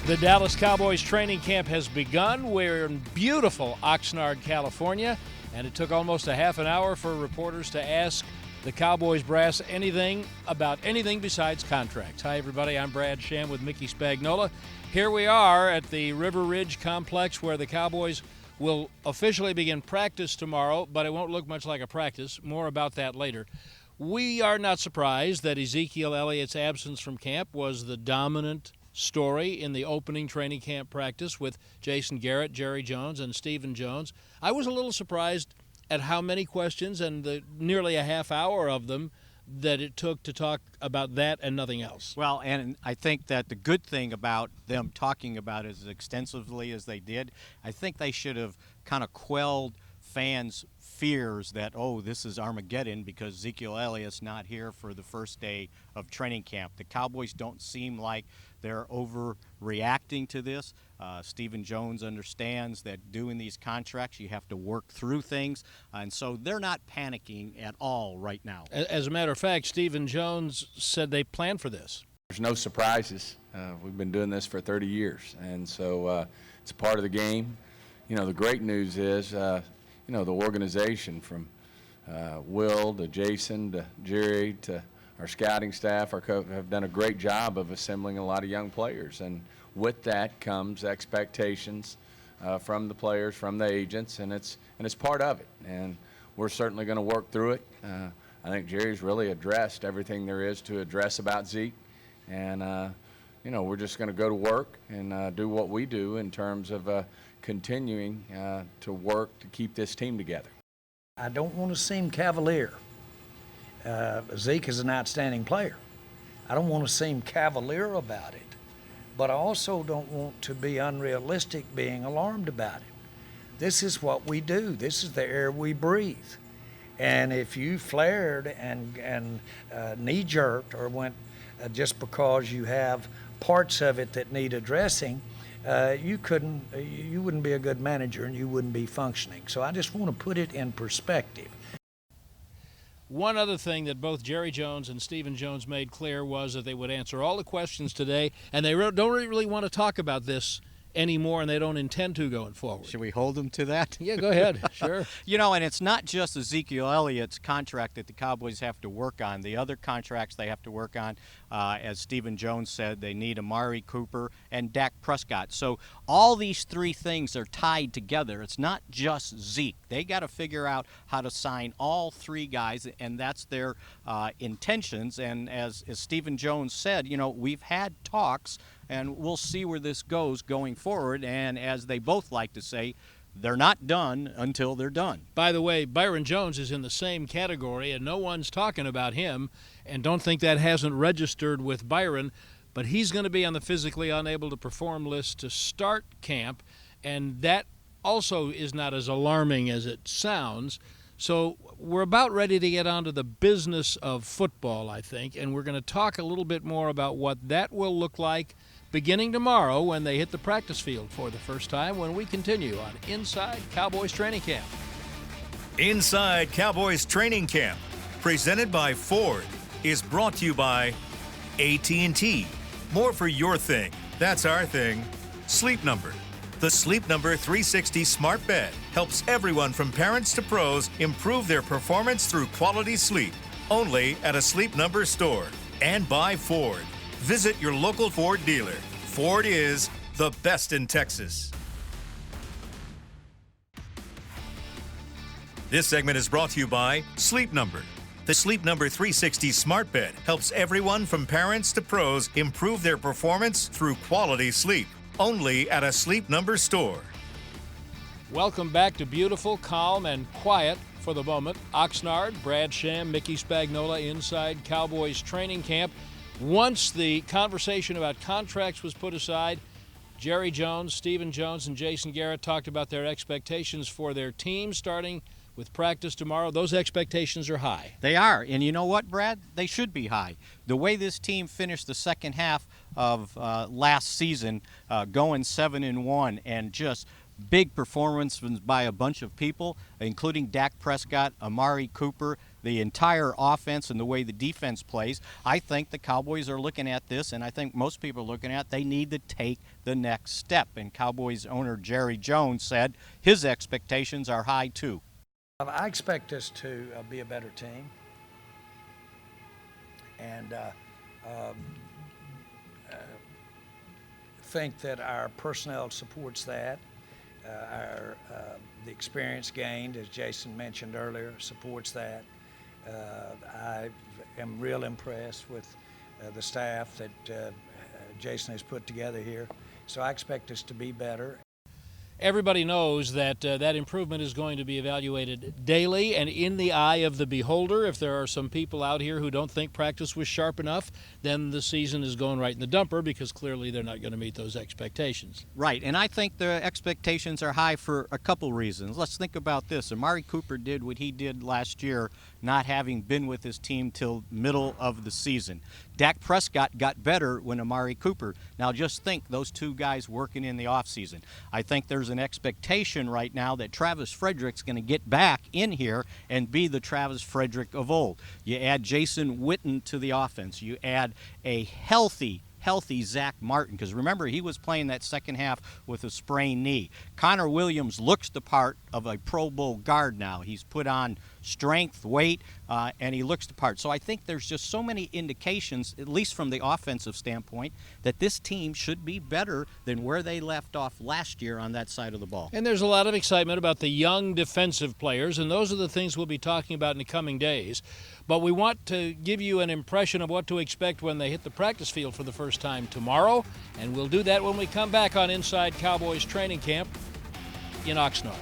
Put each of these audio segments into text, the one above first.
The Dallas Cowboys training camp has begun. We're in beautiful Oxnard, California, and it took almost a half an hour for reporters to ask the Cowboys brass anything about anything besides contracts. Hi, everybody. I'm Brad Sham with Mickey Spagnola. Here we are at the River Ridge Complex where the Cowboys will officially begin practice tomorrow, but it won't look much like a practice. More about that later. We are not surprised that Ezekiel Elliott's absence from camp was the dominant story in the opening training camp practice with Jason Garrett, Jerry Jones, and Stephen Jones. I was a little surprised at how many questions and the nearly a half hour of them that it took to talk about that and nothing else. Well, and I think that the good thing about them talking about it as extensively as they did, I think they should have kind of quelled fans' fears that, oh, this is Armageddon because Ezekiel Elliott's not here for the first day of training camp. The Cowboys don't seem like they're overreacting to this. Stephen Jones understands that doing these contracts, you have to work through things, and so they're not panicking at all right now. As a matter of fact, Stephen Jones said they planned for this. There's no surprises. We've been doing this for 30 years, and so it's a part of the game. You know, the great news is, the organization from Will to Jason to Jerry to our scouting staff have done a great job of assembling a lot of young players, and with that comes expectations from the players, from the agents, and it's part of it. And we're certainly going to work through it. I think Jerry's really addressed everything there is to address about Zeke, and we're just going to go to work and do what we do in terms of continuing to work to keep this team together. I don't want to seem cavalier. Zeke is an outstanding player. I don't want to seem cavalier about it, but I also don't want to be unrealistic being alarmed about it. This is what we do. This is the air we breathe. And if you flared and knee-jerked or went just because you have parts of it that need addressing, you wouldn't be a good manager and you wouldn't be functioning. So I just want to put it in perspective. One other thing that both Jerry Jones and Stephen Jones made clear was that they would answer all the questions today, and they don't really want to talk about this anymore, and they don't intend to going forward. Should we hold them to that? Yeah, go ahead. Sure. And it's not just Ezekiel Elliott's contract that the Cowboys have to work on. The other contracts they have to work on, as Stephen Jones said, they need Amari Cooper and Dak Prescott. So all these three things are tied together. It's not just Zeke. They got to figure out how to sign all three guys, and that's their intentions. And as Stephen Jones said, we've had talks, and we'll see where this goes going forward. And as they both like to say, they're not done until they're done. By the way, Byron Jones is in the same category, and no one's talking about him, and don't think that hasn't registered with Byron, but he's going to be on the physically unable to perform list to start camp, and that also is not as alarming as it sounds. So we're about ready to get on to the business of football, I think, and we're going to talk a little bit more about what that will look like beginning tomorrow when they hit the practice field for the first time when we continue on Inside Cowboys Training Camp. Inside Cowboys Training Camp, presented by Ford, is brought to you by AT&T. More for your thing. That's our thing. Sleep Number. The Sleep Number 360 smart bed helps everyone from parents to pros improve their performance through quality sleep. Only at a Sleep Number store. And by Ford. Visit your local Ford dealer. Ford is the best in Texas. This segment is brought to you by Sleep Number. The Sleep Number 360 smart bed helps everyone from parents to pros improve their performance through quality sleep. Only at a Sleep Number store. Welcome back to beautiful, calm, and quiet for the moment. Oxnard, Brad Sham, Mickey Spagnola inside Cowboys training camp. Once the conversation about contracts was put aside, Jerry Jones, Stephen Jones, and Jason Garrett talked about their expectations for their team starting with practice tomorrow. Those expectations are high. They are, and you know what, Brad? They should be high. The way this team finished the second half of last season, going 7-1, and just big performances by a bunch of people, including Dak Prescott, Amari Cooper, the entire offense and the way the defense plays, I think the Cowboys are looking at this, and I think most people are looking at they need to take the next step. And Cowboys owner Jerry Jones said his expectations are high too. I expect us to be a better team, and think that our personnel supports that. The experience gained, as Jason mentioned earlier, supports that. I am real impressed with the staff that Jason has put together here. So I expect us to be better. Everybody knows that that improvement is going to be evaluated daily and in the eye of the beholder. If there are some people out here who don't think practice was sharp enough, then the season is going right in the dumper because clearly they're not going to meet those expectations. Right, and I think the expectations are high for a couple reasons. Let's think about this. Amari Cooper did what he did last year, not having been with his team till middle of the season. Dak Prescott got better when Amari Cooper. Now just think, those two guys working in the offseason. I think there's an expectation right now that Travis Frederick's going to get back in here and be the Travis Frederick of old. You add Jason Witten to the offense. You add a healthy Zach Martin, because remember, he was playing that second half with a sprained knee. Connor Williams looks the part of a Pro Bowl guard now. He's put on strength, weight, and he looks the part. So I think there's just so many indications, at least from the offensive standpoint, that this team should be better than where they left off last year on that side of the ball. And there's a lot of excitement about the young defensive players, and those are the things we'll be talking about in the coming days. But we want to give you an impression of what to expect when they hit the practice field for the first time tomorrow, and we'll do that when we come back on Inside Cowboys Training Camp in Oxnard.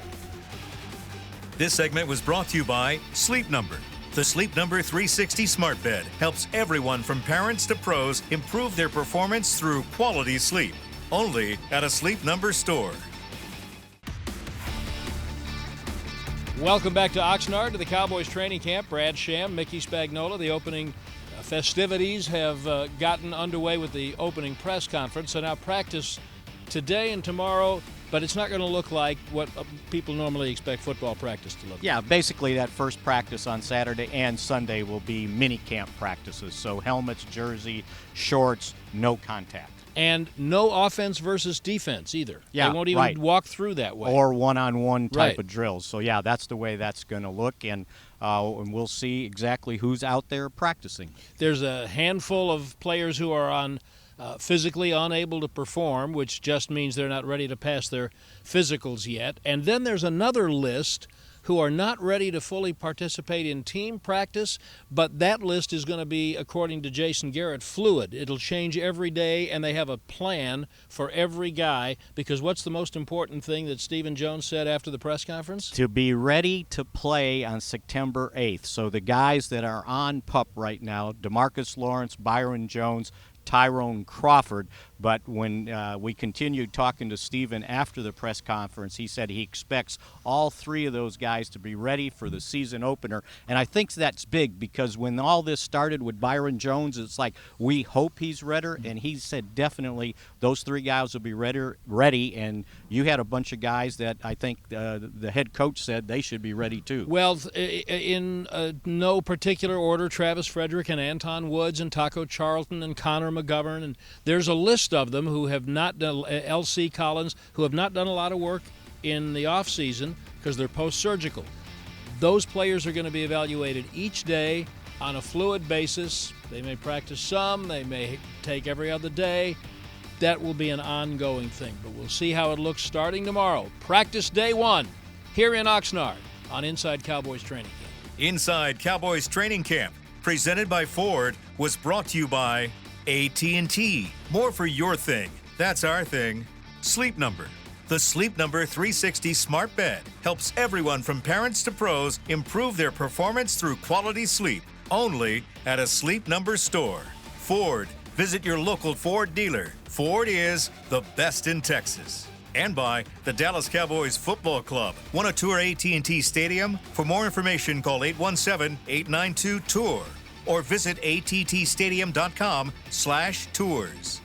This segment was brought to you by Sleep Number. The Sleep Number 360 Smart Bed helps everyone from parents to pros improve their performance through quality sleep. Only at a Sleep Number store. Welcome back to Oxnard, to the Cowboys training camp. Brad Sham, Mickey Spagnola. The opening festivities have gotten underway with the opening press conference. So now practice today and tomorrow, but it's not going to look like what people normally expect football practice to look like. Yeah, basically that first practice on Saturday and Sunday will be mini camp practices. So helmets, jersey, shorts, no contact. And no offense versus defense either. Yeah, they won't even walk through that way. Or one-on-one type Right. of drills. So, yeah, that's the way that's going to look, and we'll see exactly who's out there practicing. There's a handful of players who are on physically unable to perform, which just means they're not ready to pass their physicals yet. And then there's another list who are not ready to fully participate in team practice, but that list is going to be, according to Jason Garrett, fluid. It'll change every day, and they have a plan for every guy, because what's the most important thing that Stephen Jones said after the press conference? To be ready to play on September 8th. So the guys that are on PUP right now, DeMarcus Lawrence, Byron Jones, Tyrone Crawford, but when we continued talking to Stephen after the press conference, he said he expects all three of those guys to be ready for the season opener. And I think that's big, because when all this started with Byron Jones, it's like, we hope he's ready, and he said definitely those three guys will be ready, and you had a bunch of guys that I think the head coach said they should be ready too. Well, in no particular order, Travis Frederick and Anton Woods and Taco Charlton and Connor McGovern, and there's a list of them who have not done, L.C. Collins, who have not done a lot of work in the offseason because they're post-surgical. Those players are going to be evaluated each day on a fluid basis. They may practice some, they may take every other day. That will be an ongoing thing, but we'll see how it looks starting tomorrow. Practice day one here in Oxnard on Inside Cowboys Training Camp. Inside Cowboys Training Camp, presented by Ford, was brought to you by AT&T. More for your thing. That's our thing. Sleep Number. The Sleep Number 360 Smart Bed helps everyone from parents to pros improve their performance through quality sleep. Only at a Sleep Number store. Ford. Visit your local Ford dealer. Ford is the best in Texas. And by the Dallas Cowboys Football Club. Want to tour AT&T Stadium? For more information, call 817-892-TOUR or visit attstadium.com/tours.